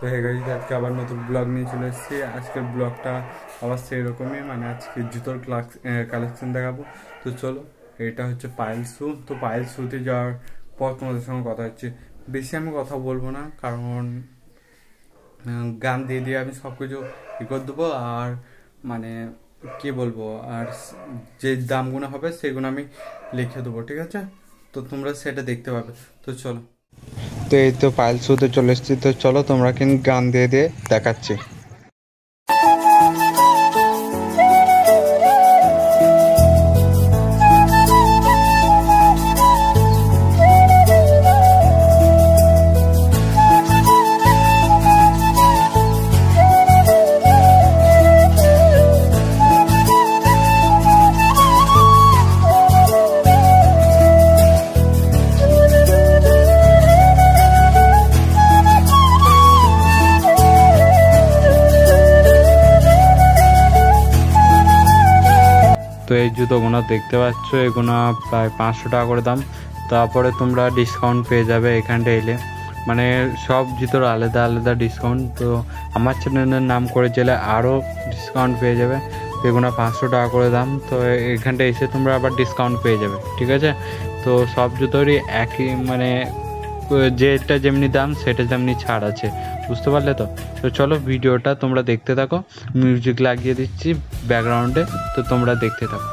তো hey guys, আজকে আবার নতুন ব্লগ নিয়ে চলে এসেছি। আজকের ব্লগটা আবার সেই রকমই, মানে আজকে জুতোর কালেকশন দেখাবো। তো চলো, এটা হচ্ছে পায়েল শু। তো পায়েল শুতে যাওয়ার পর তোমাদের সঙ্গে কথা হচ্ছে। বেশি আমি কথা বলবো না, কারণ গান দিয়ে দিয়ে আমি সব কিছু ই করে দেবো। আর মানে কি বলবো, আর যে দামগুলো হবে সেগুলো আমি লিখে দেবো, ঠিক আছে? তো তোমরা সেটা দেখতে পাবে। তো চলো, তো এই তো পায়েল শুতে চলে এসেছি। তো চলো, তোমরা কিন্তু গান দিয়ে দিয়ে দেখাচ্ছি। তো এই জুতোগুলো দেখতে পাচ্ছ, এগুলো প্রায় 500 টাকা করে দাম। তারপরে তোমরা ডিসকাউন্ট পেয়ে যাবে এখানটা এলে, মানে সব জুতোর আলাদা আলাদা ডিসকাউন্ট। তো আমার চ্যানেলের নাম করে গেলে আরও ডিসকাউন্ট পেয়ে যাবে। তো এগুলো 500 টাকা করে দাম। তো এখানটা এসে তোমরা আবার ডিসকাউন্ট পেয়ে যাবে, ঠিক আছে? তো সব জুতোরই একই, মানে যেটা যেমনি দাম সেটা যেমনি ছাড় আছে, বুঝতে পারলে তো? তো চলো, ভিডিওটা তোমরা দেখতে থাকো, মিউজিক লাগিয়ে দিচ্ছি ব্যাকগ্রাউন্ডে, তো তোমরা দেখতে থাকো।